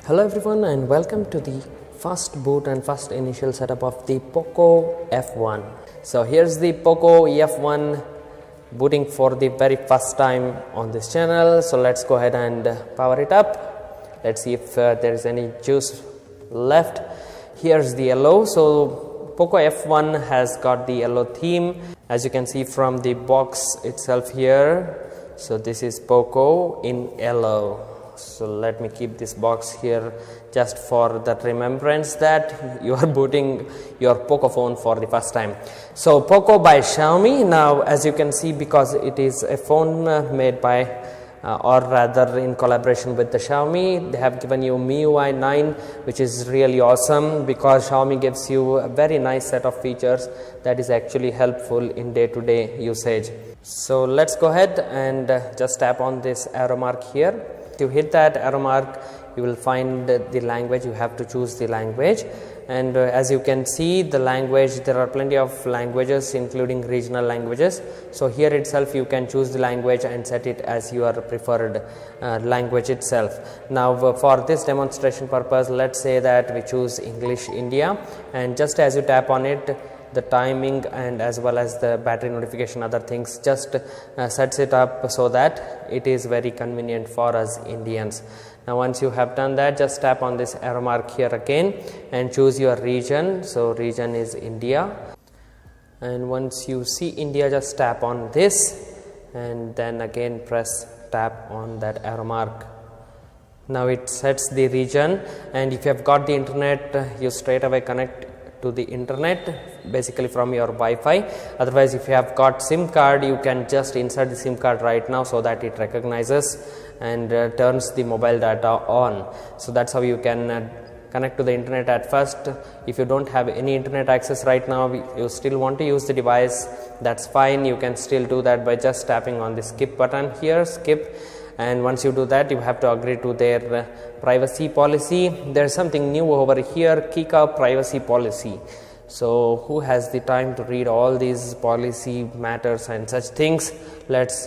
Hello everyone and welcome to the first boot and first initial setup of the Poco F1. So here's the Poco F1 booting for the very first time on this channel. So let's go ahead and power it up. Let's see if there is any juice left. Here's the yellow. So Poco F1 has got the yellow theme, as you can see from the box itself here. So this is Poco in yellow. So let me keep this box here just for that remembrance that you are booting your Pocophone for the first time. So Poco by Xiaomi. Now as you can see, because it is a phone made by or rather in collaboration with the Xiaomi, they have given you MIUI 9, which is really awesome because Xiaomi gives you a very nice set of features that is actually helpful in day-to-day usage. So let's go ahead and just tap on this arrow mark here. To hit that arrow mark, you will find the language. You have to choose the language, and as you can see, the language, there are plenty of languages including regional languages. So here itself you can choose the language and set it as your preferred language itself. Now for this demonstration purpose, let's say that we choose English India, and just as you tap on it, the timing and as well as the battery notification, other things, just sets it up so that it is very convenient for us Indians. Now once you have done that, just tap on this arrow mark here again and choose your region. So region is India, and once you see India, just tap on this and then again press tap on that arrow mark. Now it sets the region, and if you have got the internet, you straight away connect to the internet basically from your Wi-Fi. Otherwise, if you have got SIM card, you can just insert the SIM card right now so that it recognizes and turns the mobile data on. So that's how you can connect to the internet at first. If you don't have any internet access right now, you still want to use the device, that's fine. You can still do that by just tapping on the skip button here, skip. And once you do that, you have to agree to their privacy policy. There's something new over here, Kika privacy policy. So who has the time to read all these policy matters and such things? Let's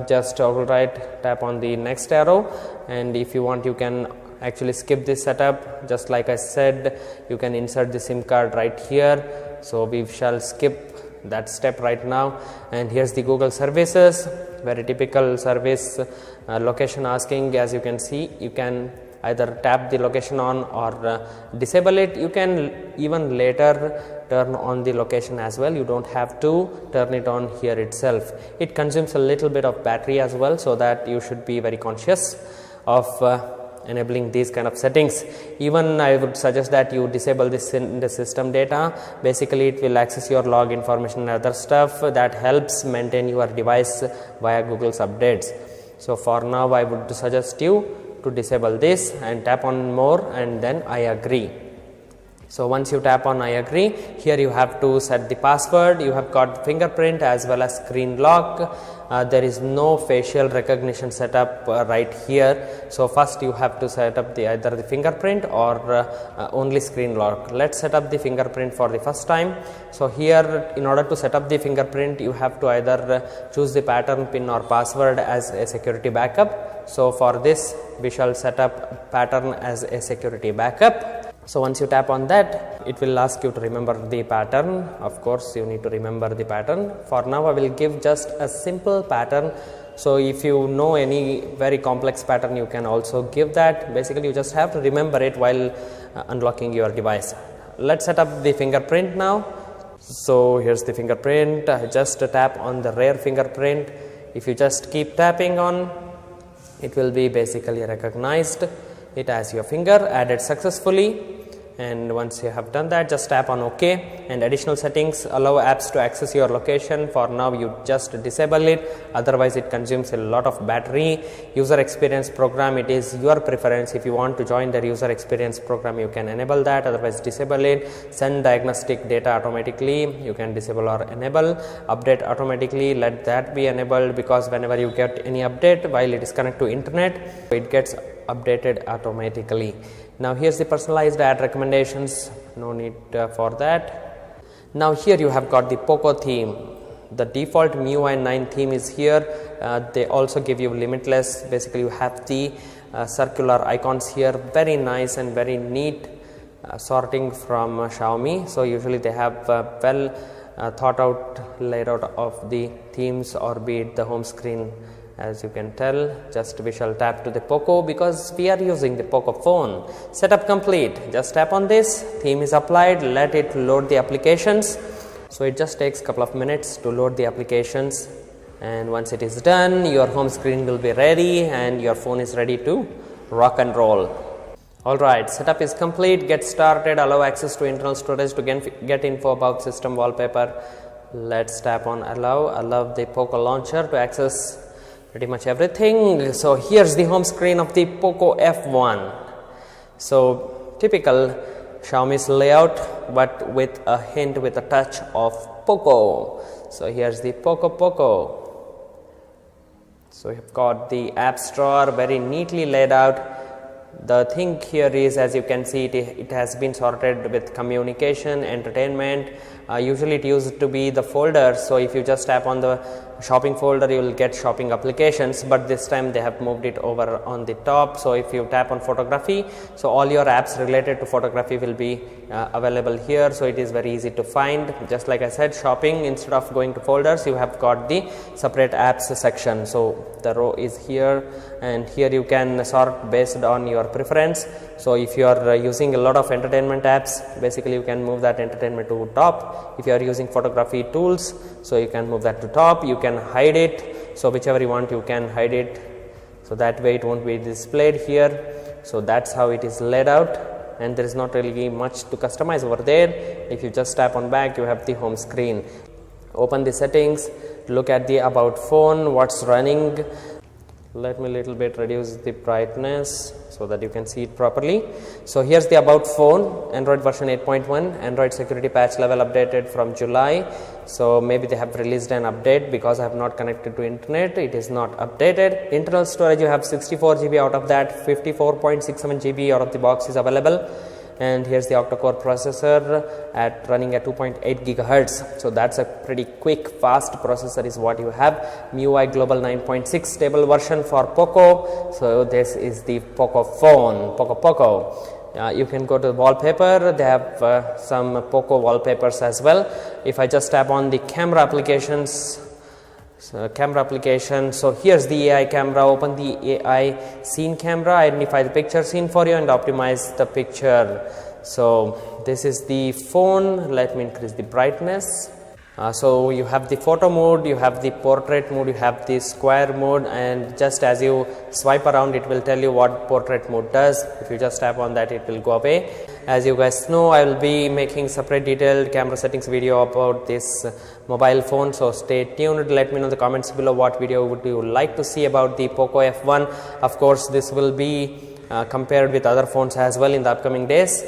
just right tap on the next arrow, and if you want, you can actually skip this setup. Just like I said, you can insert the SIM card right here. So we shall skip that step right now. And here's the Google services, very typical service, location asking. As you can see, you can either tap the location on or disable it. You can even later turn on the location as well. You don't have to turn it on here itself. It consumes a little bit of battery as well, so that you should be very conscious of enabling these kind of settings. Even I would suggest that you disable this in the system data. Basically it will access your log information and other stuff that helps maintain your device via Google's updates. So for now, I would suggest you to disable this and tap on more and then I agree. So once you tap on I agree, here you have to set the password. You have got fingerprint as well as screen lock. There is no facial recognition setup right here. So first you have to set up either the fingerprint or only screen lock. Let's set up the fingerprint for the first time. So here, in order to set up the fingerprint, you have to either choose the pattern, pin or password as a security backup. So for this, we shall set up pattern as a security backup. So once you tap on that, it will ask you to remember the pattern. Of course, you need to remember the pattern. For now, I will give just a simple pattern. So if you know any very complex pattern, you can also give that. Basically, you just have to remember it while unlocking your device. Let's set up the fingerprint now. So here's the fingerprint. Just tap on the rear fingerprint. If you just keep tapping on, it will be basically recognized it as your finger, added successfully. And once you have done that, just tap on OK. And additional settings, allow apps to access your location. For now, you just disable it, otherwise it consumes a lot of battery. User experience program, it is your preference. If you want to join the user experience program, you can enable that, otherwise disable it. Send diagnostic data automatically, you can disable or enable. Update automatically, let that be enabled, because whenever you get any update while it is connected to internet, it gets updated automatically. Now here's the personalized ad recommendations, no need for that. Now here you have got the Poco theme. The default MIUI 9 theme is here. They also give you limitless. Basically you have the circular icons here, very nice and very neat sorting from Xiaomi. So usually they have well thought out layout of the themes, or be it the home screen. As you can tell, just we shall tap to the Poco because we are using the Pocophone. Setup complete. Just tap on this, theme is applied, let it load the applications. So it just takes a couple of minutes to load the applications, and once it is done, your home screen will be ready and your phone is ready to rock and roll. Alright, setup is complete. Get started. Allow access to internal storage to get info about system wallpaper. Let's tap on allow. Allow the Poco launcher to access pretty much everything. So here's the home screen of the Poco F1. So typical Xiaomi's layout, but with a hint, with a touch of Poco. So here's the Poco. So you've got the apps drawer very neatly laid out. The thing here is, as you can see, it has been sorted with communication, entertainment. Usually it used to be the folder, so if you just tap on the shopping folder, you will get shopping applications, but this time they have moved it over on the top. So if you tap on photography, so all your apps related to photography will be available here, so it is very easy to find. Just like I said, shopping, instead of going to folders, you have got the separate apps section. So the row is here, and here you can sort based on your preference. So if you are using a lot of entertainment apps, basically you can move that entertainment to top. If you are using photography tools, so you can move that to top. You can hide it, so whichever you want you can hide it, so that way it won't be displayed here. So that's how it is laid out, and there is not really much to customize over there. If you just tap on back, you have the home screen. Open the settings, look at the about phone, what's running. Let me little bit reduce the brightness so that you can see it properly. So here's the about phone, Android version 8.1, Android security patch level updated from July. So maybe they have released an update, because I have not connected to internet, it is not updated. Internal storage, you have 64 GB, out of that 54.67 GB out of the box is available. And here's the octa-core processor running at 2.8 gigahertz. So that's a pretty quick, fast processor is what you have. MIUI Global 9.6 stable version for Poco. So this is the Pocophone, Poco. You can go to the wallpaper. They have some Poco wallpapers as well. If I just tap on the camera applications, so here's the AI camera. Open the AI scene camera, identify the picture scene for you and optimize the picture. So this is the phone. Let me increase the brightness. So you have the photo mode, you have the portrait mode, you have the square mode, and just as you swipe around, it will tell you what portrait mode does. If you just tap on that, it will go away. As you guys know, I will be making separate detailed camera settings video about this mobile phone, so stay tuned. Let me know in the comments below what video would you like to see about the Poco F1. Of course, this will be compared with other phones as well in the upcoming days.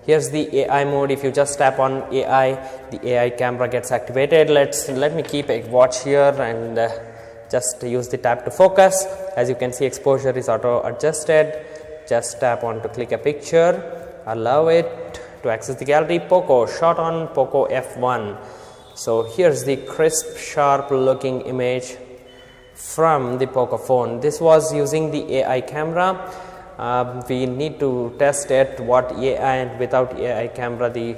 Here's the AI mode. If you just tap on AI, the AI camera gets activated. Let me keep a watch here and just use the tap to focus. As you can see, exposure is auto adjusted. Just tap on to click a picture, allow it to access the gallery. Poco, shot on Poco F1. So here's the crisp, sharp looking image from the Pocophone. This was using the AI camera. We need to test it what AI and without AI camera the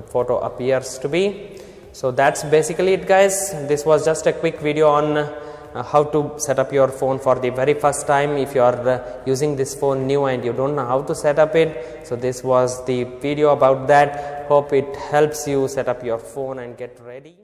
photo appears to be. So that's basically it, guys. This was just a quick video on how to set up your phone for the very first time if you are using this phone new and you don't know how to set up it. So this was the video about that. Hope it helps you set up your phone and get ready.